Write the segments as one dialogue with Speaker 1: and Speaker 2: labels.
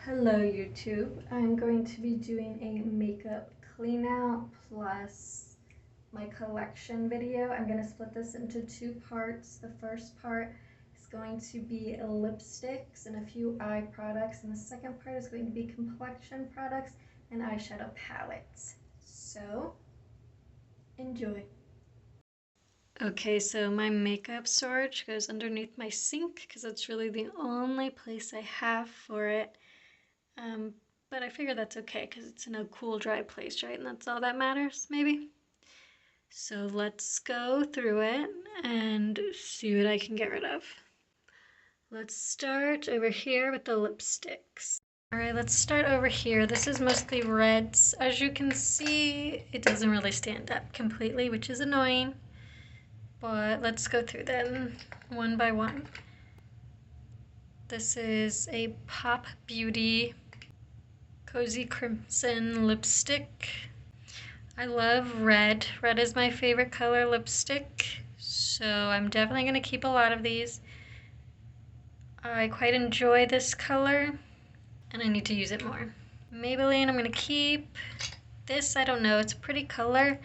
Speaker 1: Hello YouTube, I'm going to be doing a makeup clean out plus my collection video. I'm going to split this into two parts. The first part is going to be lipsticks and a few eye products, and the second part is going to be complexion products and eyeshadow palettes. So, enjoy. Okay, so my makeup storage goes underneath my sink because that's really the only place I have for it. But I figure that's okay because it's in a cool, dry place, right? And that's all that matters, maybe? So let's go through it and see what I can get rid of. Let's start over here with the lipsticks. All right, let's start over here. This is mostly reds. As you can see, it doesn't really stand up completely, which is annoying. But let's go through them one by one. This is a Pop Beauty Cozy Crimson lipstick. I love red. Red is my favorite color lipstick, so I'm definitely going to keep a lot of these. I quite enjoy this color, and I need to use it more. Maybelline, I'm going to keep. This, I don't know, it's a pretty color.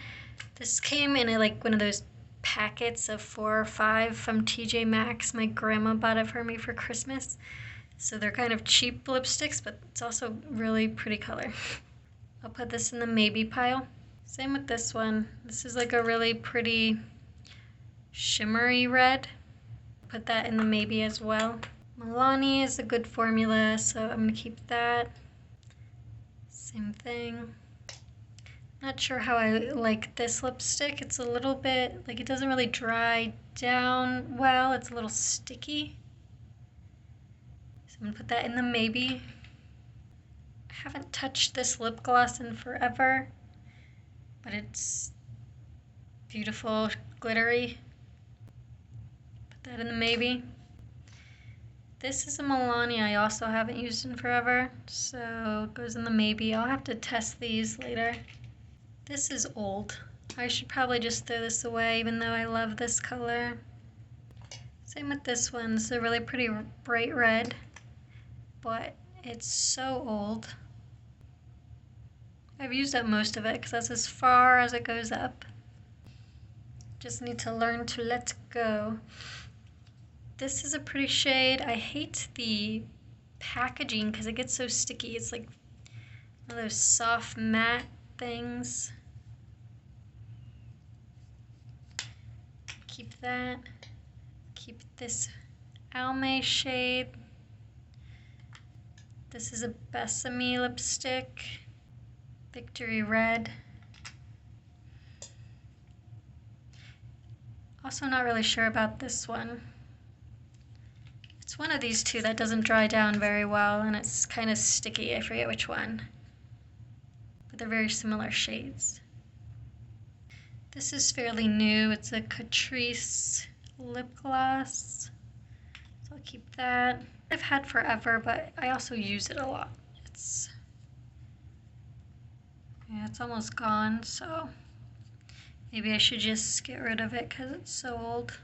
Speaker 1: This came in like one of those packets of 4 or 5 from TJ Maxx. My grandma bought it for me for Christmas. So they're kind of cheap lipsticks, but it's also really pretty color. I'll put this in the maybe pile. Same with this one. This is like a really pretty shimmery red. Put that in the maybe as well. Milani is a good formula, so I'm gonna keep that. Same thing. Not sure how I like this lipstick. It's a little bit, like it doesn't really dry down well. It's a little sticky. So I'm gonna put that in the maybe. I haven't touched this lip gloss in forever, but it's beautiful, glittery. Put that in the maybe. This is a Milani I also haven't used in forever, so it goes in the maybe. I'll have to test these later. This is old. I should probably just throw this away, even though I love this color. Same with this one. This is a really pretty bright red, but it's so old. I've used up most of it because that's as far as it goes up. Just need to learn to let go. This is a pretty shade. I hate the packaging because it gets so sticky. It's like one of those soft matte things. Keep that. Keep this Almay shade. This is a Besame lipstick. Victory Red. Also not really sure about this one. It's one of these two that doesn't dry down very well and it's kind of sticky. I forget which one. But they're very similar shades. This is fairly new. It's a Catrice lip gloss. So I'll keep that. I've had forever, but I also use it a lot. It's almost gone, so maybe I should just get rid of it because it's so old.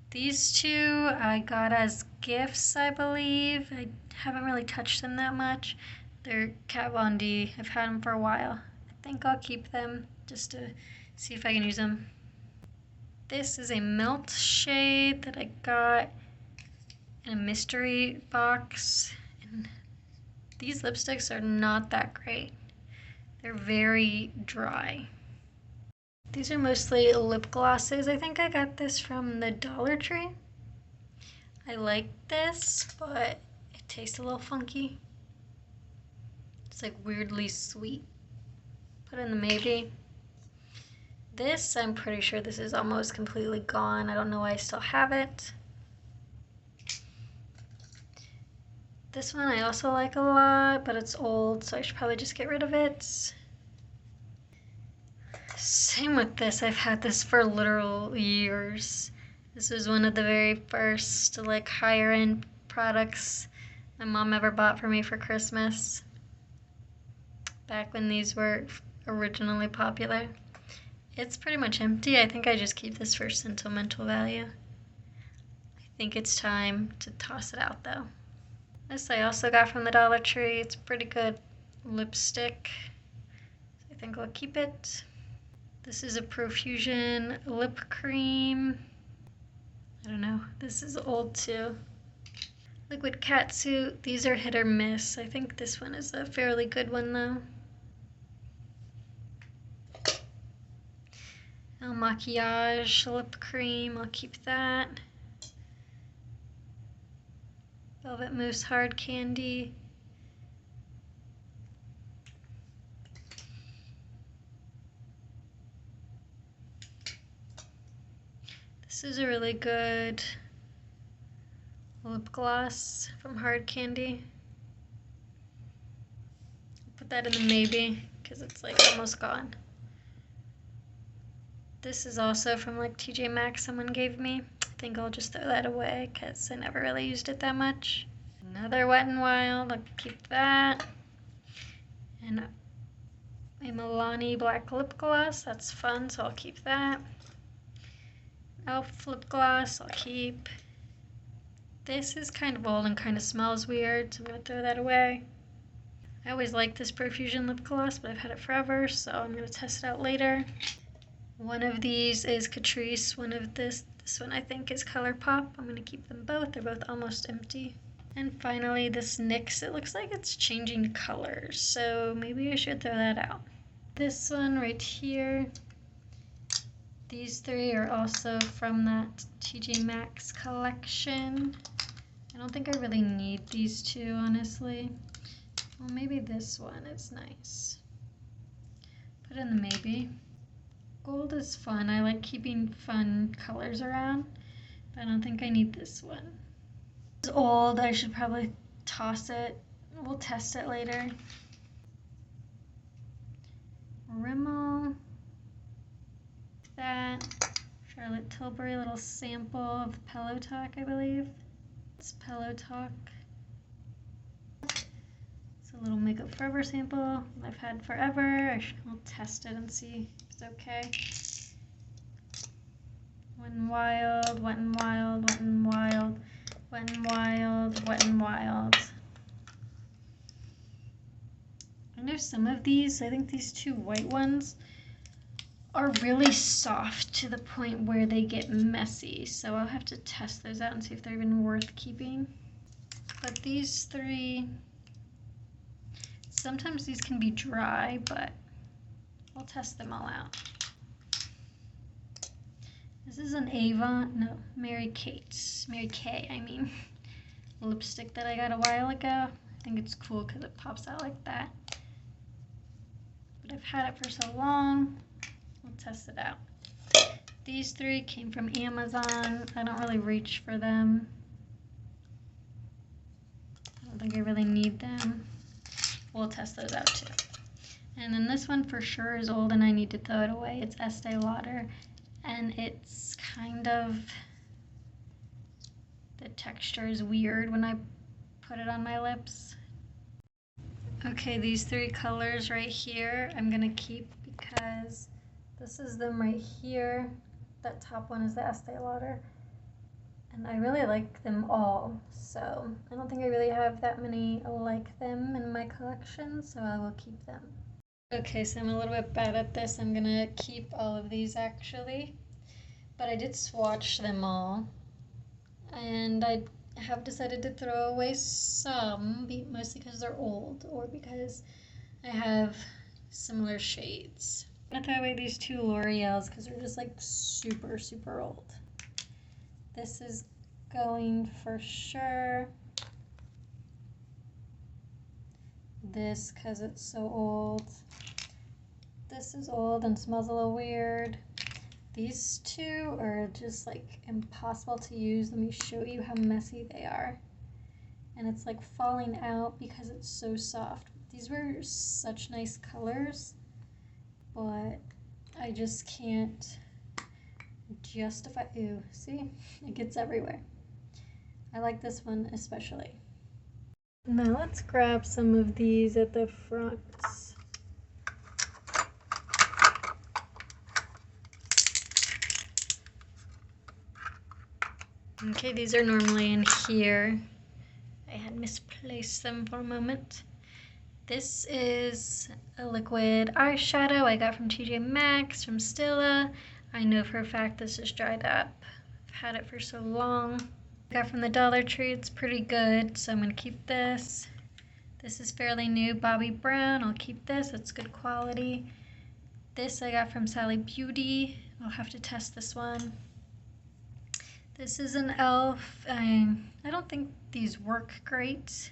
Speaker 1: These two I got as gifts, I believe. I haven't really touched them that much. They're Kat Von D. I've had them for a while. I think I'll keep them just to see if I can use them. This is a Melt shade that I got in a mystery box. And these lipsticks are not that great. They're very dry. These are mostly lip glosses. I think I got this from the Dollar Tree. I like this, but it tastes a little funky. It's like weirdly sweet. Put in the maybe. This, I'm pretty sure this is almost completely gone. I don't know why I still have it. This one I also like a lot, but it's old, so I should probably just get rid of it. Same with this. I've had this for literal years. This was one of the very first like higher end products my mom ever bought for me for Christmas. Back when these were originally popular. It's pretty much empty. I think I just keep this for sentimental value. I think it's time to toss it out though. This I also got from the Dollar Tree. It's pretty good lipstick. I think I'll keep it. This is a Profusion lip cream. I don't know. This is old too. Liquid Catsuit. These are hit or miss. I think this one is a fairly good one though. El Maquillage lip cream. I'll keep that. Velvet Mousse Hard Candy. This is a really good lip gloss from Hard Candy. Put that in the maybe because it's like almost gone. This is also from like TJ Maxx someone gave me. I think I'll just throw that away because I never really used it that much. Another Wet n Wild, I'll keep that. And a Milani black lip gloss, that's fun, so I'll keep that. Elf lip gloss, I'll keep. This is kind of old and kind of smells weird, so I'm gonna throw that away. I always like this Profusion lip gloss, but I've had it forever, so I'm gonna test it out later. One of these is Catrice, one of this one I think is ColourPop. I'm gonna keep them both, they're both almost empty. And finally this NYX, it looks like it's changing colors, so maybe I should throw that out. This one right here, these three are also from that TJ Maxx collection. I don't think I really need these two, honestly. Well, maybe this one is nice. Put in the maybe. Gold is fun. I like keeping fun colors around, but I don't think I need this one. It's old. I should probably toss it. We'll test it later. Rimmel. That. Charlotte Tilbury, little sample of Pillow Talk, I believe. It's Pillow Talk. It's a little Makeup Forever sample I've had forever. I'll test it and see if it's okay. Wet n Wild, Wet n Wild, Wet n Wild, Wet n Wild, Wet n Wild. I know some of these, I think these two white ones are really soft to the point where they get messy. So I'll have to test those out and see if they're even worth keeping. But these three, sometimes these can be dry, but I'll test them all out. This is an Mary Kay, I mean, lipstick that I got a while ago. I think it's cool because it pops out like that. But I've had it for so long, we'll test it out. These three came from Amazon. I don't really reach for them. I don't think I really need them. We'll test those out too. And then this one for sure is old and I need to throw it away. It's Estee Lauder. And it's kind of, the texture is weird when I put it on my lips. Okay, these three colors right here I'm gonna keep because this is them right here. That top one is the Estee Lauder. And I really like them all, so I don't think I really have that many like them in my collection, so I will keep them. Okay, so I'm a little bit bad at this. I'm gonna keep all of these actually, but I did swatch them all, and I have decided to throw away some, mostly because they're old or because I have similar shades. I'm gonna throw away these two L'Oreals because they're just like super, super old. This is going for sure. This because it's so old. This is old and smells a little weird. These two are just like impossible to use. Let me show you how messy they are. And it's like falling out because it's so soft. These were such nice colors, but I just can't justify. Ew, see? It gets everywhere. I like this one especially. Now let's grab some of these at the front. Okay, these are normally in here. I I had misplaced them for a moment. This is a liquid eyeshadow I got from TJ Maxx from Stila. I know for a fact this is dried up. I've had it for so long. I got from the Dollar Tree. It's pretty good, so I'm gonna keep this. This is fairly new, Bobbi Brown. I'll keep this, it's good quality. This I got from Sally Beauty. I'll have to test this one. This is an e.l.f. I don't think these work great,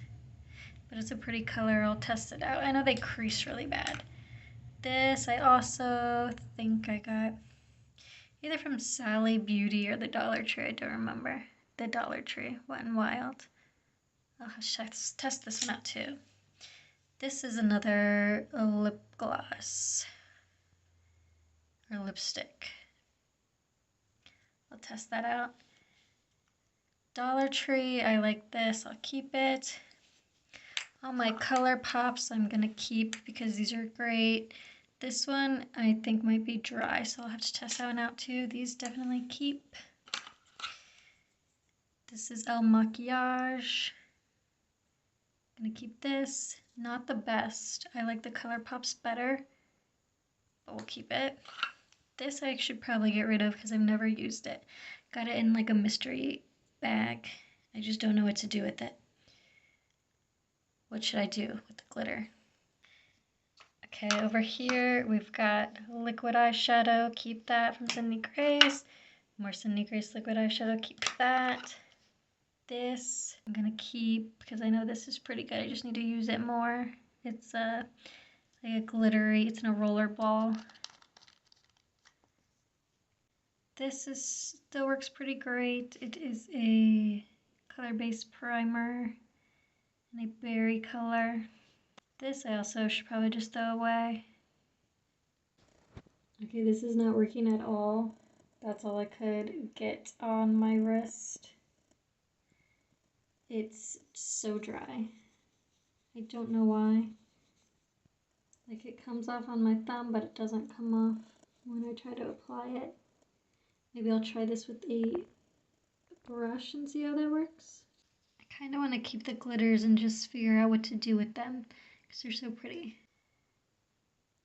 Speaker 1: but it's a pretty color. I'll test it out. I know they crease really bad. This I also think I got either from Sally Beauty or the Dollar Tree. I don't remember. The Dollar Tree, Wet n Wild. I'll have to test this one out too. This is another lip gloss or lipstick. I'll test that out. Dollar Tree, I like this. I'll keep it. All my color pops I'm gonna keep because these are great. This one I think might be dry, so I'll have to test that one out too. These definitely keep. This is El Maquillage. I'm gonna keep this. Not the best. I like the color pops better, but we'll keep it. This I should probably get rid of because I've never used it. Got it in like a mystery bag. I just don't know what to do with it. What should I do with the glitter? Okay, over here we've got liquid eyeshadow. Keep that from Sydney Grace. More Sydney Grace liquid eyeshadow. Keep that. This I'm gonna keep because I know this is pretty good. I just need to use it more. It's like a glittery, it's in a roller ball. This still works pretty great. It is a color-based primer in a berry color. This I also should probably just throw away. Okay, this is not working at all. That's all I could get on my wrist. It's so dry. I don't know why. Like it comes off on my thumb, but it doesn't come off when I try to apply it. Maybe I'll try this with a brush and see how that works. I kind of want to keep the glitters and just figure out what to do with them because they're so pretty.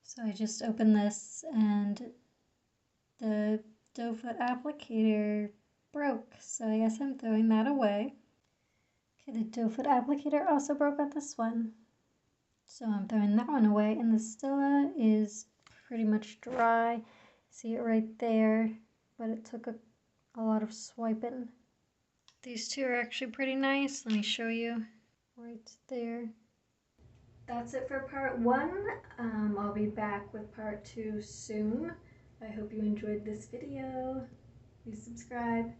Speaker 1: So I just opened this and the doe foot applicator broke, so I guess I'm throwing that away. Okay, the doe foot applicator also broke on this one, so I'm throwing that one away, and the Stila is pretty much dry. See it right there, but it took a lot of swiping. These two are actually pretty nice. Let me show you right there. That's it for part 1. I'll be back with part 2 soon. I hope you enjoyed this video. Please subscribe.